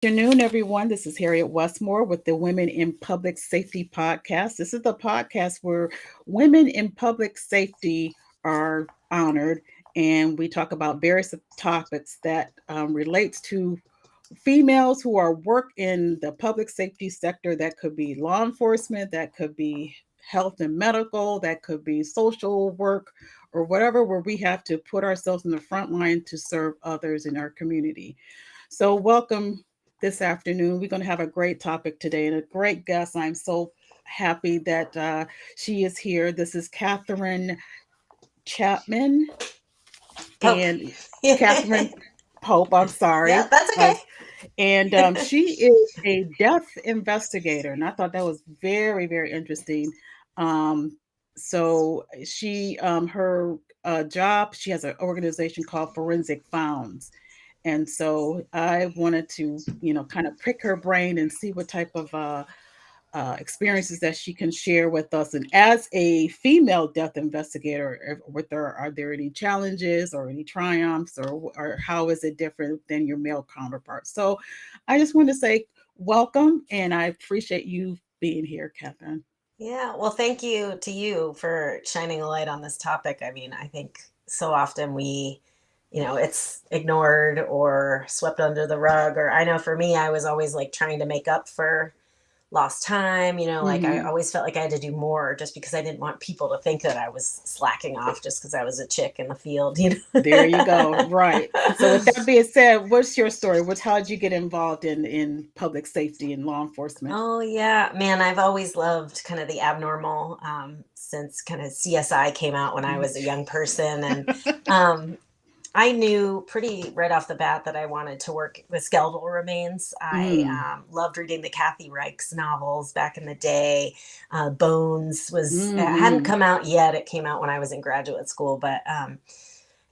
Afternoon, everyone. This is Harriet Westmore with the Women in Public Safety podcast. This is the podcast where women in public safety are honored, and we talk about various topics that relates to females who are work in the public safety sector. That could be law enforcement, that could be health and medical, that could be social work, or whatever, where we have to put ourselves in the front line to serve others in our community. So, welcome this afternoon. We're going to have a great topic today and a great guest. I'm so happy that she is here. This is Katharine Chapman Pope. and Katharine Pope. I'm Yeah, sorry. that's okay. And she is a death investigator. And I thought that was very, very interesting. Um, so her job, she has an organization called Forensic Founds. And so I wanted to, kind of pick her brain and see what type of experiences that she can share with us. And as a female death investigator, are there any challenges or any triumphs, or how is it different than your male counterparts? So I just want to say welcome, and I appreciate you being here, Catherine. Yeah, well, thank you to you for shining a light on this topic. I mean, I think so often it's ignored or swept under the rug. Or I know for me, I was always like trying to make up for lost time. Like I Hmm. always felt like I had to do more just because I didn't want people to think that I was slacking off just because I was a chick in the field. There you go. Right. So with that being said, what's your story? How did you get involved in public safety and law enforcement? Oh yeah, man, I've always loved kind of the abnormal since kind of CSI came out when I was a young person. And um, I knew pretty right off the bat that I wanted to work with skeletal remains. I Mm. loved reading the Kathy Reichs novels back in the day. Bones hadn't Mm-hmm. come out yet. It came out when I was in graduate school, but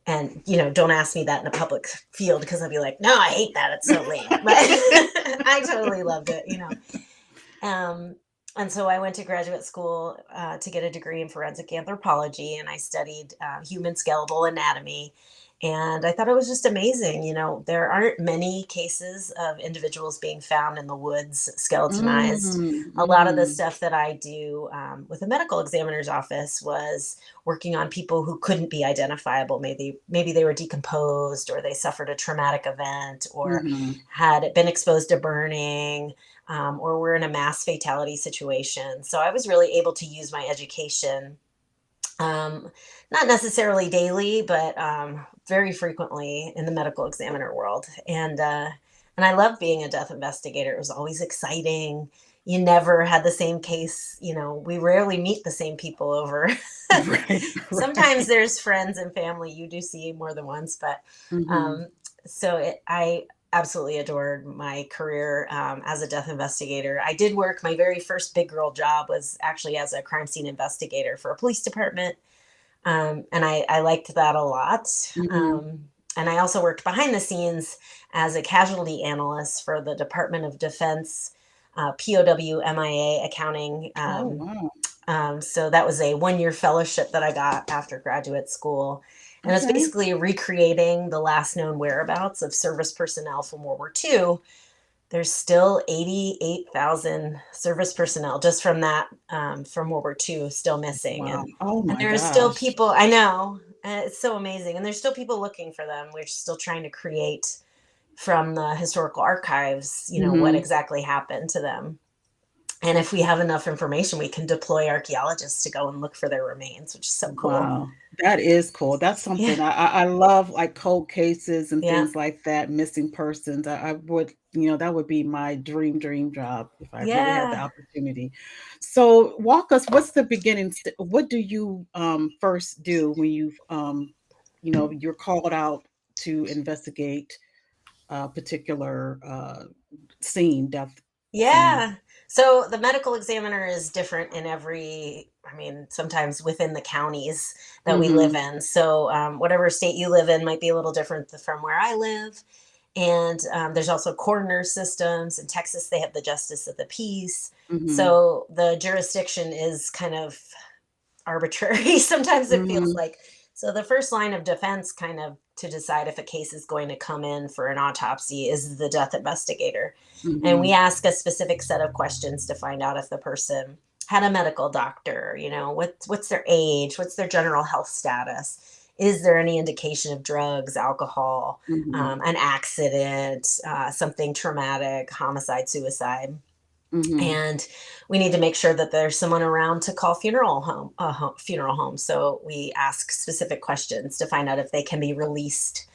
and don't ask me that in a public field because I'd be like, no, I hate that. It's so lame. But I totally loved it. Um, and so I went to graduate school to get a degree in forensic anthropology, and I studied human skeletal anatomy. And I thought it was just amazing. There aren't many cases of individuals being found in the woods skeletonized. Mm, A lot of the mm. stuff that I do with a medical examiner's office was working on people who couldn't be identifiable. Maybe they were decomposed, or they suffered a traumatic event, or Mhm. had been exposed to burning, or were in a mass fatality situation. So I was really able to use my education, um, not necessarily daily, but very frequently in the medical examiner world. And I love being a death investigator. It was always exciting. You never had the same case. We rarely meet the same people over. Right, Sometimes right. there's friends and family you do see more than once, but Mhm. um, I absolutely adored my career as a death investigator. I did work, my very first big girl job was actually as a crime scene investigator for a police department. And I liked that a lot. Mhm. And I also worked behind the scenes as a casualty analyst for the Department of Defense, POW MIA accounting. Oh, wow. So that was a 1 year fellowship that I got after graduate school. And it's Okay. basically recreating the last known whereabouts of service personnel from World War II. There's still 88,000 service personnel just from that, from World War II, still missing. Wow. And, Oh and my there are still gosh. people, I know, it's so amazing. And there's still people looking for them. We're still trying to create from the historical archives, what Mhm. exactly happened to them. And if we have enough information, we can deploy archaeologists to go and look for their remains, which is so cool. Wow. That is cool. That's Yeah. something I love, like cold cases and Yeah. things like that, missing persons. I would, that would be my dream job if I really had the Yeah. opportunity. So walk us, what's the beginning? What do you first do when you're called out to investigate a particular death scene? Yeah. So the medical examiner is different sometimes within the counties that we live Mhm. in. So whatever state you live in might be a little different from where I live. And there's also coroner systems. In Texas, they have the justice of the peace. Mhm. So the jurisdiction is kind of arbitrary. Sometimes it feels Mhm. like. So the first line of defense kind of to decide if a case is going to come in for an autopsy is the death investigator. And we Mm-hmm. ask a specific set of questions to find out if the person had a medical doctor, what's their age, what's their general health status, is there any indication of drugs, alcohol, Mm-hmm. an accident, something traumatic, homicide, suicide. Mm-hmm. And we need to make sure that there's someone around to call funeral home. So we ask specific questions to find out if they can be released.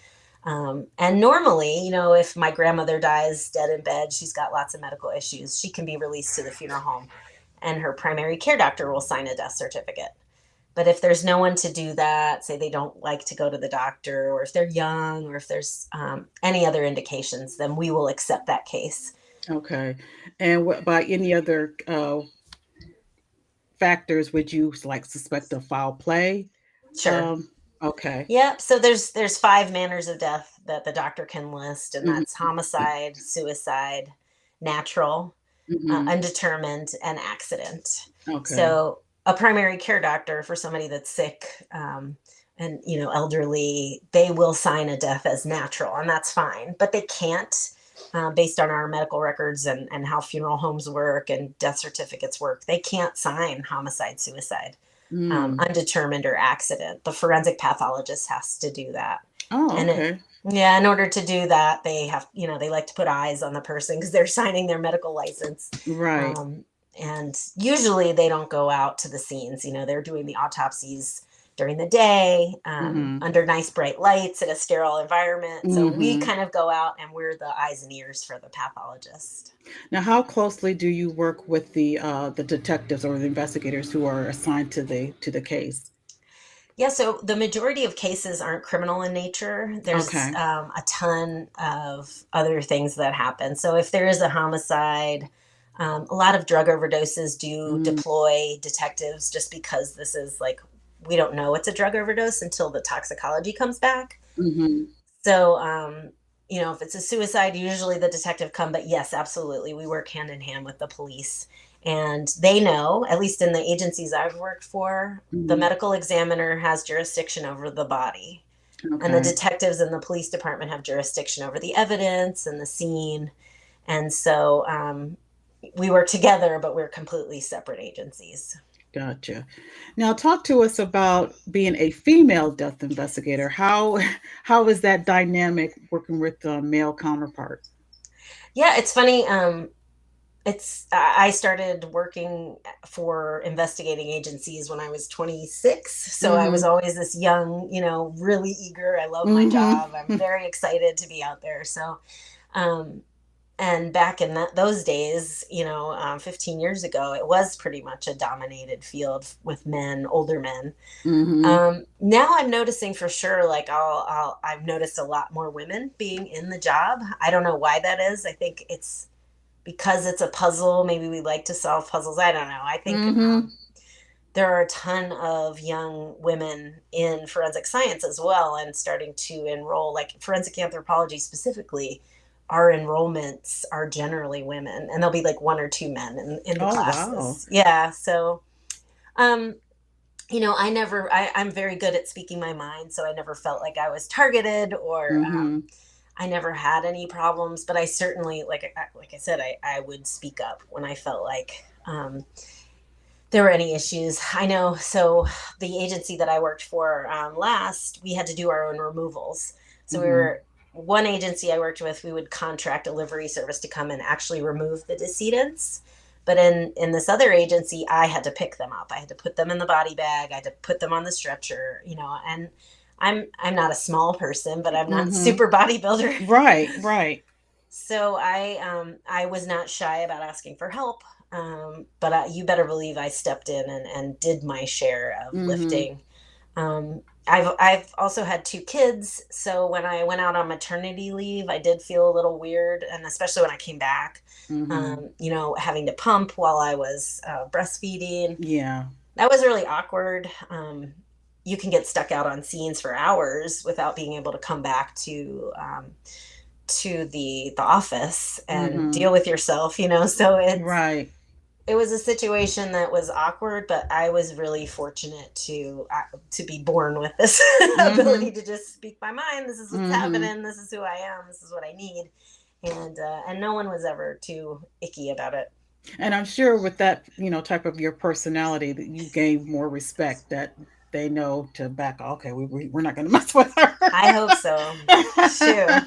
And normally, if my grandmother dies dead in bed, she's got lots of medical issues, she can be released to the funeral home, and her primary care doctor will sign a death certificate. But if there's no one to do that, say they don't like to go to the doctor, or if they're young, or if there's any other indications, then we will accept that case. Okay. And what by any other factors would you like suspect of foul play? Sure. Um, okay. Yep. So there's five manners of death that the doctor can list, and that's Mm-hmm. homicide, suicide, natural, Mm-hmm. undetermined, and accident. Okay. So a primary care doctor for somebody that's sick, and elderly, they will sign a death as natural, and that's fine. But they can't, based on our medical records and how funeral homes work and death certificates work, they can't sign homicide, suicide, Mm. undetermined, or accident. The forensic pathologist has to do that. Oh, And okay. yeah, in order to do that, they have, they like to put eyes on the person because they're signing their medical license. Right. Um, and usually they don't go out to the scenes. They're doing the autopsies during the day, Mm-hmm. under nice bright lights in a sterile environment. So we Mm-hmm. kind of go out and we're the eyes and ears for the pathologist. Now, how closely do you work with the detectives or the investigators who are assigned to the case? Yeah, so the majority of cases aren't criminal in nature. There's Okay. a ton of other things that happen. So if there is a homicide, a lot of drug overdoses do Mm-hmm. deploy detectives, just because this is like, we don't know it's a drug overdose until the toxicology comes back. Mm-hmm. So, if it's a suicide, usually the detective come, but yes, absolutely. We work hand in hand with the police, and they know, at least in the agencies I've worked for, the Mm-hmm. medical examiner has jurisdiction over the body, and the Okay. detectives in the police department have jurisdiction over the evidence and the scene. And so, we work together, but we're completely separate agencies. Gotcha. Now, talk to us about being a female death investigator. How is that dynamic working with male counterparts? Yeah, it's funny. I started working for investigating agencies when I was 26. So I was Mm-hmm. always this young, really eager. I love my Mm-hmm. job. I'm very excited to be out there. So, um, and back in those days, 15 years ago, it was pretty much a dominated field with men, older men. Mm-hmm. Now I'm noticing for sure, like I've noticed a lot more women being in the job. I don't know why that is. I think it's because it's a puzzle. Maybe we like to solve puzzles. I don't know. I think Mm-hmm. there are a ton of young women in forensic science as well, and starting to enroll, like forensic anthropology specifically. Our enrollments are generally women, and there'll be like one or two men in the Oh, wow. classes. Yeah. So, um, I'm very good at speaking my mind, so I never felt like I was targeted, or Mm-hmm. I never had any problems. But I certainly, like I said, I would speak up when I felt like there were any issues. I know. So the agency that I worked for, last, we had to do our own removals. So we Mm-hmm. were one agency I worked with. We would contract a livery service to come and actually remove the decedents. But in this other agency, I had to pick them up. I had to put them in the body bag. I had to put them on the stretcher. And I'm not a small person, but I'm not Mm-hmm. super bodybuilder. Right, right. So I was not shy about asking for help, but you better believe I stepped in and did my share of Mm-hmm. lifting. I've also had two kids, so when I went out on maternity leave, I did feel a little weird, and especially when I came back, Mm-hmm. having to pump while I was breastfeeding. Yeah. That was really awkward. You can get stuck out on scenes for hours without being able to come back to the office and Mm-hmm. deal with yourself. So it's Right. it was a situation that was awkward, but I was really fortunate to be born with this Mm-hmm. ability to just speak my mind. This is what's Mm-hmm. happening. This is who I am. This is what I need, and no one was ever too icky about it. And I'm sure with that, type of your personality, that you gain more respect, that they know to back. Okay, we're not going to mess with her. I hope so. Shoo.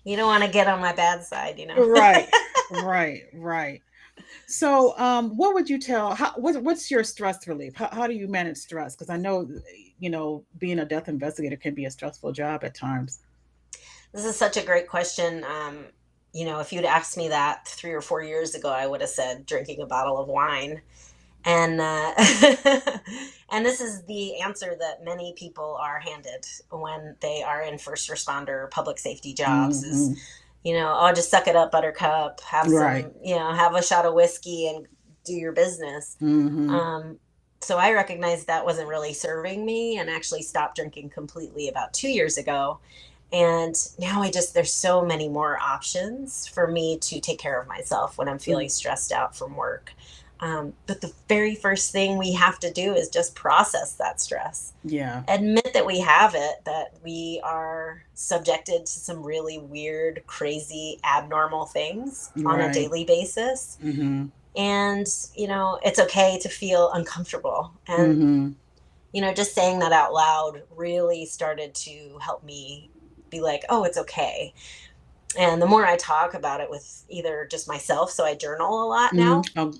You don't want to get on my bad side, you know. Right, right, right. So, what would you tell? What's your stress relief? How do you manage stress? Because I know, being a death investigator can be a stressful job at times. This is such a great question. If you'd asked me that 3 or 4 years ago, I would have said drinking a bottle of wine. And and this is the answer that many people are handed when they are in first responder public safety jobs is, Hmm. oh, just suck it up, buttercup, have Right. some, have a shot of whiskey and do your business. Hmm. Um, so I recognized that wasn't really serving me and actually stopped drinking completely about 2 years ago. And now there's so many more options for me to take care of myself when I'm feeling stressed out from work. But the very first thing we have to do is just process that stress. Yeah. Admit that we have it, that we are subjected to some really weird, crazy, abnormal things on a Right. daily basis. Hmm. And, it's okay to feel uncomfortable. And, Hmm. just saying that out loud really started to help me be like, oh, it's okay. And the more I talk about it with either just myself, so I journal a lot Hmm. now. Oh,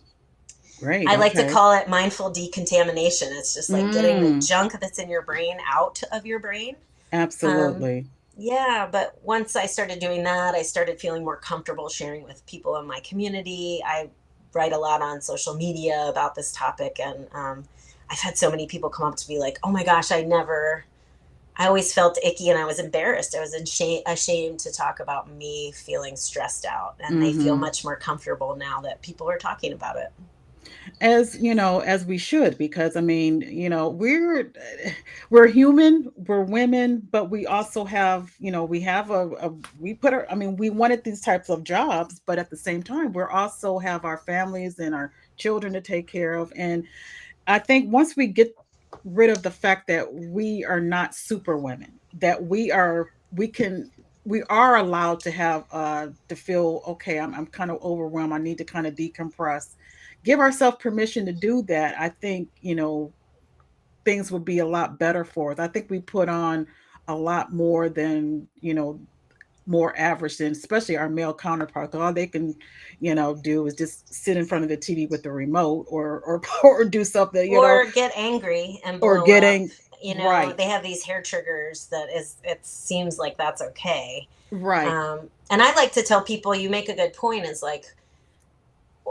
great. I like to Okay. call it mindful decontamination. It's just like getting the Mm, junk that's in your brain out of your brain. Um, absolutely. yeah, but once I started doing that, I started feeling more comfortable sharing with people in my community. I write a lot on social media about this topic, and I've had so many people come up to me like, "Oh my gosh, I always felt icky and I was embarrassed. I was ashamed to talk about me feeling stressed out." And they feel Hmm. much more comfortable now that people are talking about it. As we should, because I mean, we're human, we're women, but we also have, we have we put our, I mean, we wanted these types of jobs, but at the same time, we're also have our families and our children to take care of. And I think once we get rid of the fact that we are not super women, that we are allowed to have to feel okay, I'm kind of overwhelmed, I need to kind of decompress, give ourselves permission to do that. I think, things would be a lot better for us. I think we put on a lot more than, more average than, especially our male counterparts. All they can, do is just sit in front of the TV with the remote, or or do something, Or get angry and or blow up. getting right, They have these hair triggers that is, it seems like that's okay. right. And I like to tell people, you make a good point, is like,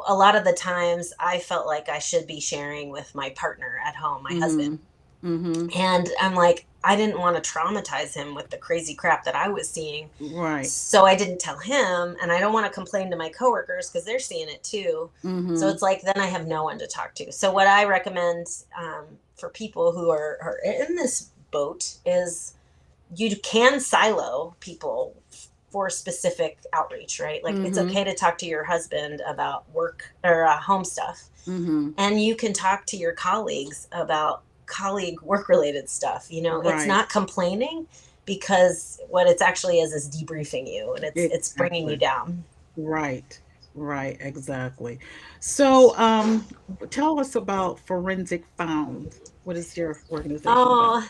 a lot of the times I felt like I should be sharing with my partner at home, my husband. Mhm. Mhm. And I'm like, I didn't want to traumatize him with the crazy crap that I was seeing. Right. So I didn't tell him, and I don't want to complain to my coworkers because they're seeing it too. So Mhm. it's like, then I have no one to talk to. So what I recommend for people who are in this boat is you can silo people for specific outreach, right? Like it's Mhm. okay to talk to your husband about work or home stuff, Mhm. and you can talk to your colleagues about colleague work related stuff. It's Right. not complaining, because what it's actually is debriefing you, and it's bringing you Exactly. down. Right. Right, exactly. So, tell us about Forensic Found. What is your organization about? Oh,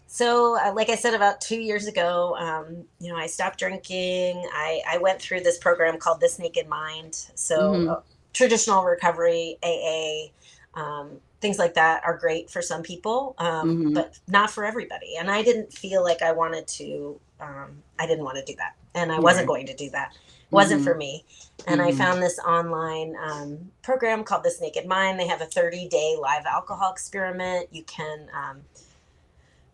so like I said, about 2 years ago, I stopped drinking. I went through this program called This Naked Mind. So Mhm. traditional recovery, AA, things like that are great for some people, Mhm. but not for everybody. And I didn't feel like I didn't want to do that. And I wasn't Right. going to do that. It wasn't for Mhm. me. And I Mhm. found this online program called This Naked Mind. They have a 30-day live alcohol experiment. You can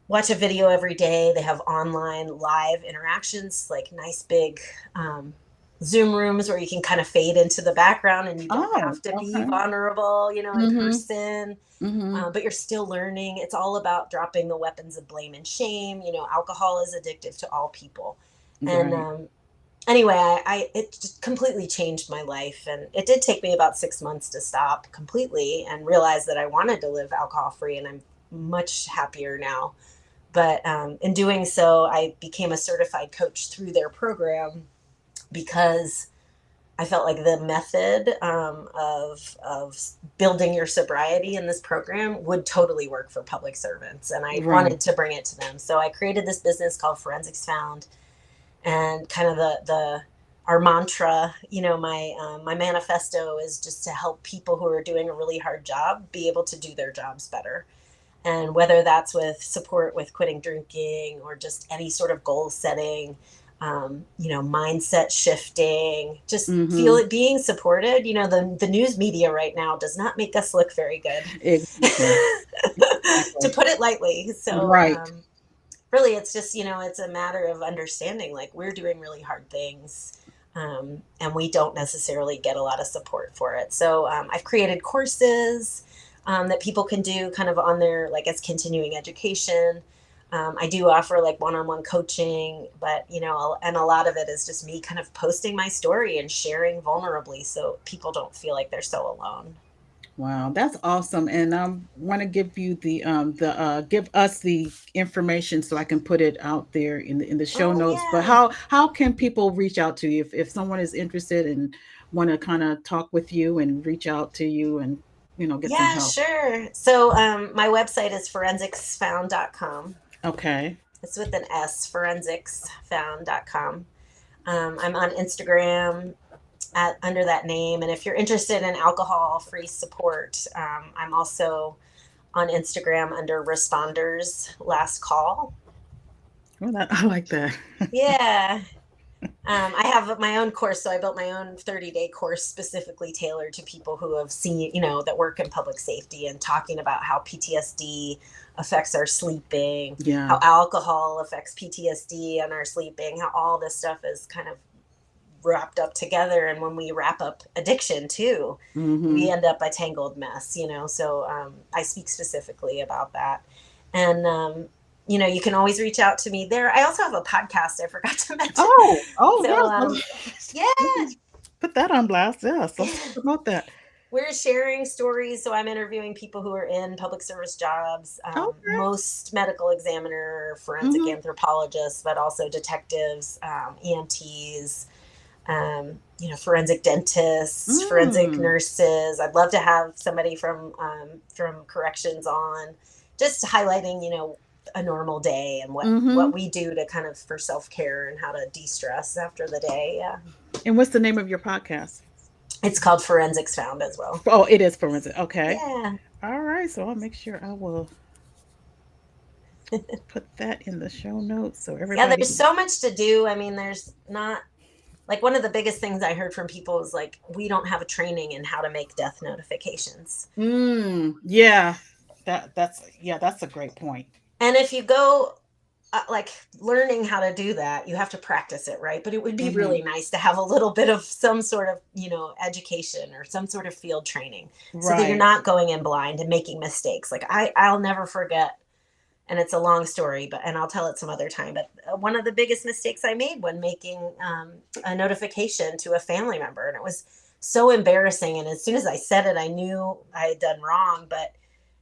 watch a video every day. They have online live interactions, like nice big um, Zoom rooms where you can kind of fade into the background and you don't Oh, have to be okay. vulnerable, in Mhm. person. Mhm. But you're still learning. It's all about dropping the weapons of blame and shame. Alcohol is addictive to all people. And Right. anyway, it just completely changed my life, and it did take me about 6 months to stop completely and realize that I wanted to live alcohol free, and I'm much happier now. But in doing so, I became a certified coach through their program because I felt like the method of building your sobriety in this program would totally work for public servants, and I Right. wanted to bring it to them. So I created this business called Forensics Found, and kind of the our mantra, my manifesto is just to help people who are doing a really hard job be able to do their jobs better. And whether that's with support with quitting drinking or just any sort of goal setting, mindset shifting, just feel Mm-hmm. it being supported. The news media right now does not make us look very good, Exactly. to Exactly. put it lightly. So, Right. really, it's just, it's a matter of understanding like we're doing really hard things. And we don't necessarily get a lot of support for it. So I've created courses that people can do kind of on their, like, as continuing education. I do offer like one-on-one coaching, but and a lot of it is just me kind of posting my story and sharing vulnerably so people don't feel like they're so alone. Wow, that's awesome. And I want to give you the give us the information so I can put it out there in the show Oh, notes. But yeah. how can people reach out to you if someone is interested and want to kind of talk with you and reach out to you and get some Yeah, help? sure. So my website is forensicsfound.com. Okay. It's with an S, forensicsfound.com. I'm on Instagram under that name. And if you're interested in alcohol free support, I'm also on Instagram under Responders Last Call. Well, I like that. Yeah. I have my own course, so I built my own 30-day course specifically tailored to people who have seen, that work in public safety, and talking about how PTSD affects our sleeping, Yeah. how alcohol affects PTSD and our sleeping, how all this stuff is kind of wrapped up together. And when we wrap up addiction too, Mm-hmm. we end up a tangled mess. So I speak specifically about that. And you can always reach out to me there. I also have a podcast I forgot to mention. Oh, So yes. yeah. We can put that on blast. Yes, let's talk about that. We're sharing stories. So I'm interviewing people who are in public service jobs, Okay. most medical examiner, forensic Mm-hmm. anthropologists, but also detectives, EMTs, forensic dentists, forensic Mm. nurses. I'd love to have somebody from corrections on, just highlighting, a normal day and what Mm-hmm. we do to kind of for self care and how to de stress after the day. Yeah, And what's the name of your podcast? it's called Forensics Found as well. Oh, it is forensic. Okay. Yeah, All right. So I'll make sure I will put that in the show notes so yeah. everybody There's can. so much to do. I mean, there's not like one of the biggest things I heard from people is like we don't have a training in how to make death notifications. Yeah. That's a great point. And if you go like learning how to do that, you have to practice it, right? But it would be Mm-hmm. really nice to have a little bit of some sort of, education or some sort of field training so that you're Right. not going in blind and making mistakes. Like I'll never forget, and it's a long story, and I'll tell it some other time. But one of the biggest mistakes I made when making a notification to a family member, and it was so embarrassing. And as soon as I said it, I knew I had done wrong. But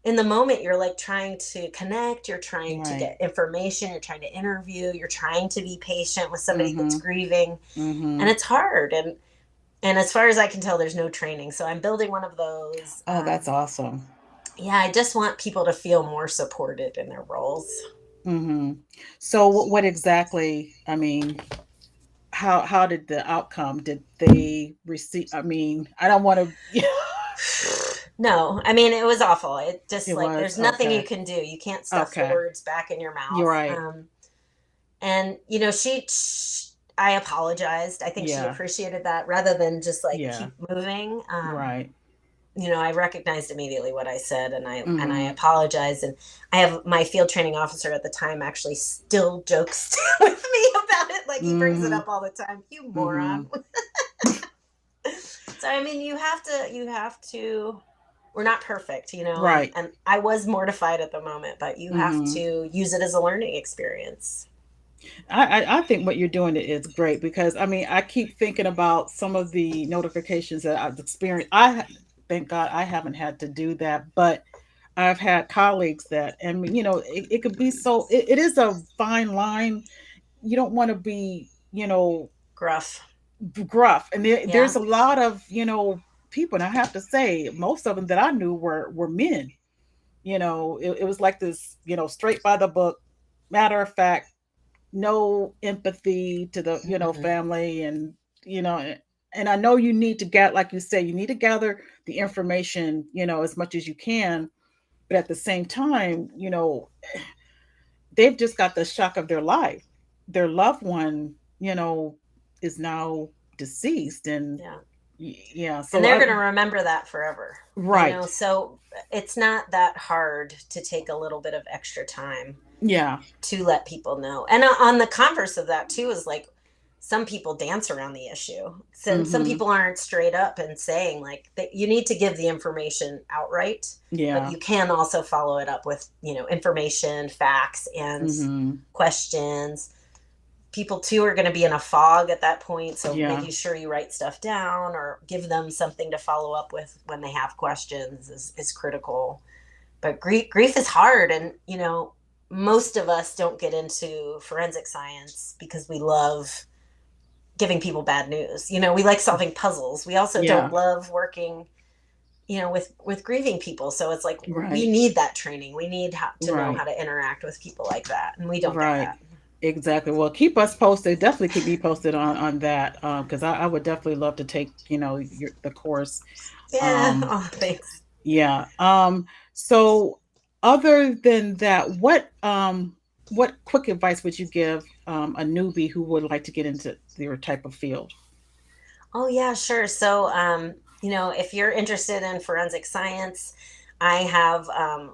in the moment, you're like trying to connect, you're trying to Right. get information, you're trying to interview, you're trying to be patient with somebody that's Mm-hmm. grieving, and Mm-hmm. it's hard. And as far as I can tell, there's no training. So I'm building one of those. Oh, that's awesome. Yeah, I just want people to feel more supported in their roles. Mm-hmm. So what exactly, I mean, how did the outcome? Did they receive, I mean, I don't want to No, I mean, it was awful. It just it like was there's nothing you okay. can do. You can't stuff your Okay. words back in your You're mouth. right. And I apologized. I think she Yeah. appreciated that rather than just like Yeah. keep moving. Right. I recognized immediately what I said, and I Mm-hmm. apologized. And I have my field training officer at the time actually still jokes with me about it. Like he brings it Mm-hmm. up all the time. You Mm-hmm. moron. So I mean, you have to we're not perfect, and Right. I was mortified at the moment, but you have Mm-hmm. to use it as a learning experience. I think what you're doing is great because I mean I keep thinking about some of the notifications that I've experienced. Thank God I haven't had to do that, but I've had colleagues that, and it could be so. It is a fine line. You don't want to be Gruff. gruff, and Yeah. there's a lot of people, and I have to say most of them that I knew were men. It was like this, straight by the book, matter of fact, no empathy to the Hmm. family, and you know and I know you need to get, like you say, you need to gather the information as much as you can, but at the same time, they've just got the shock of their life. Their loved one is now deceased, and Yeah. yeah, And so they're I going to remember that forever. right. So it's not that hard to take a little bit of extra time Yeah. to let people know. And on the converse of that too is like some people dance around the issue. Some Mhm. people aren't straight up and saying like that you need to give the information outright, but Yeah. you can also follow it up with, information, facts, and Mhm. questions. People too are going to be in a fog at that point, so Yeah. making sure you write stuff down or give them something to follow up with when they have questions is critical. But grief is hard, and most of us don't get into forensic science because we love giving people bad news. We like solving puzzles. We also Yeah. don't love working with grieving people. So it's like we Right. need that training. We need to know how Right. to interact with people like that, and we don't get Right. that. Exactly. Well, keep us posted. Definitely keep me posted on that, because I would definitely love to take the course. Yeah. Um, Oh, thanks. yeah. So other than that, what quick advice would you give a newbie who would like to get into your type of field? Oh, yeah, sure. So, if you're interested in forensic science, I have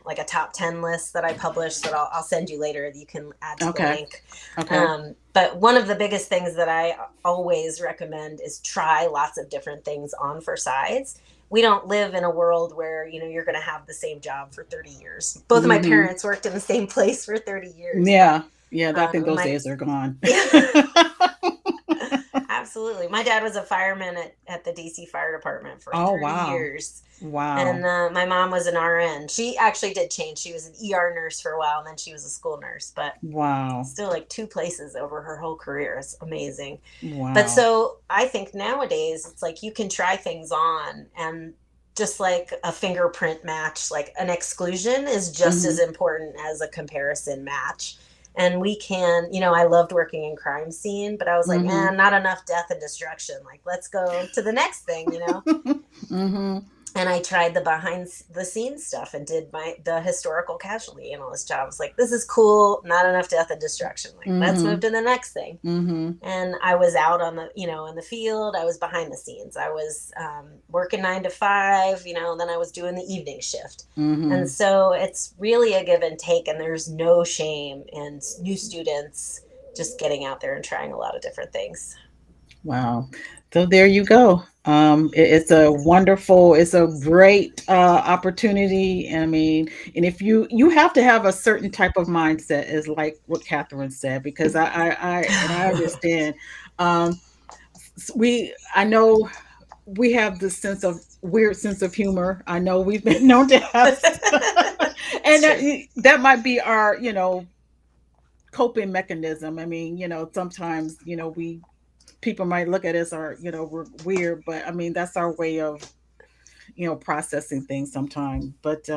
like a top 10 list that I publish that I'll send you later that you can add to the Okay. link. Okay. But one of the biggest things that I always recommend is try lots of different things on for sides. We don't live in a world where, you're going to have the same job for 30 years. Both of my Mm-hmm. parents worked in the same place for 30 years, but Yeah. Yeah. I think those my, days are gone. yeah. Absolutely. My dad was a fireman at the DC Fire Department for Oh 30 wow. years. Wow. And my mom was an RN. She actually did change. She was an ER nurse for a while, and then she was a school nurse. But Wow. still, like two places over her whole career. It's amazing. But Wow. so I think nowadays it's like you can try things on, and just like a fingerprint match, like an exclusion is just as Mm-hmm. important as a comparison match. And we can, I loved working in crime scene, but I was like, Mm-hmm. not enough death and destruction. Like, let's go to the next thing. Mm-hmm. And I tried the behind the scenes stuff and did the historical casualty analyst job. I was like, this is cool. Not enough death and destruction. Like, let's Mm-hmm. move to the next thing. Mm-hmm. And I was out on the, in the field. I was behind the scenes. I was working 9 to 5. Then I was doing the evening shift. Mm-hmm. And so it's really a give and take. And there's no shame in new students just getting out there and trying a lot of different things. Wow. So there you go. It's a wonderful, it's a great opportunity. I mean, and if you have to have a certain type of mindset, is like what Catherine said, because I understand. Um, I know we have this weird sense of humor. I know we've been known to have, It's and that true. that might be our coping mechanism. I mean, sometimes we people might look at us or we're weird, but I mean that's our way of processing things sometimes. But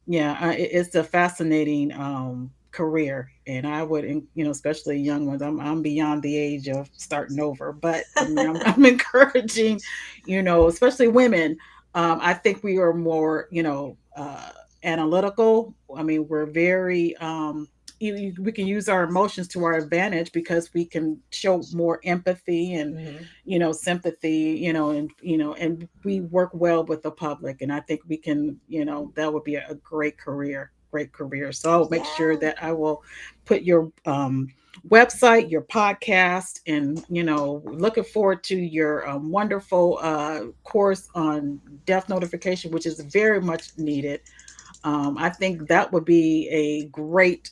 yeah, it's a fascinating career, and I would especially young ones. I'm beyond the age of starting over, but I mean I'm encouraging especially women. I think we are more analytical. I mean we're very we can use our emotions to our advantage because we can show more empathy and Hmm. sympathy, and we work well with the public. And I think we can, that would be a great career. So I'll make sure Yeah. that I will put your website, your podcast, and looking forward to your wonderful course on death notification, which is very much needed. I think that would be a great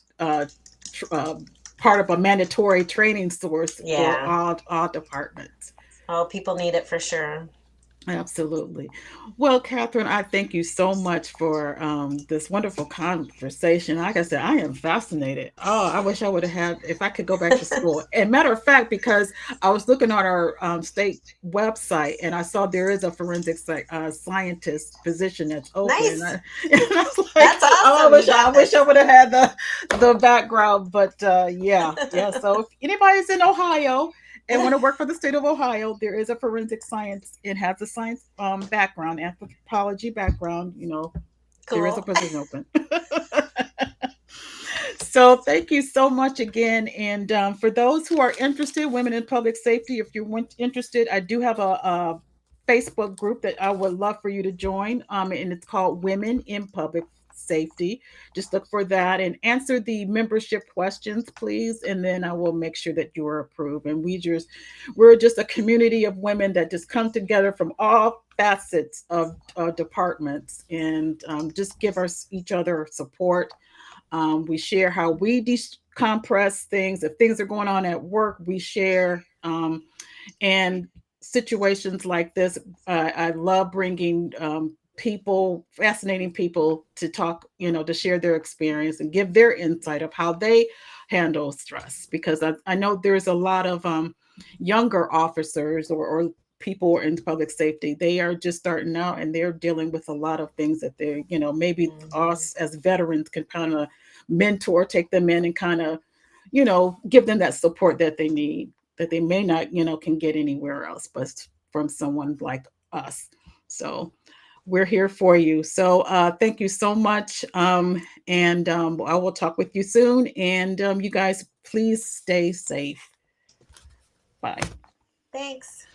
part of a mandatory training source for Yeah. all departments. Oh, people need it for sure. Absolutely. Well, Catherine, I thank you so much for this wonderful conversation. Like I said, I am fascinated. Oh, I wish I would have had, if I could go back to school. And matter of fact, because I was looking on our state website and I saw there is a forensic scientist position that's open. And I, Nice. and I was like, That's oh, awesome. You I got wish I this. would have had the background. But yeah, yeah. So if anybody's in Ohio, and want to work for the state of Ohio, there is a forensic science. It has a science background, anthropology background. There is a Cool. position open. So thank you so much again. And for those who are interested, women in public safety, if you're interested, I do have a Facebook group that I would love for you to join. And it's called Women in Public Safety. Just look for that and answer the membership questions, please. And then I will make sure that you are approved. And we're just a community of women that just come together from all facets of departments and just give each other support. We share how we decompress things. If things are going on at work, we share. And situations like this, I love bringing fascinating people to talk, to share their experience and give their insight of how they handle stress. Because I know there's a lot of younger officers or people in public safety. They are just starting out and they're dealing with a lot of things that they're, maybe Hmm. us as veterans can kind of mentor, take them in and kind of, give them that support that they need, that they may not, can get anywhere else but from someone like us. So we're here for you. So thank you so much. And I will talk with you soon. And you guys, please stay safe. Bye. Thanks.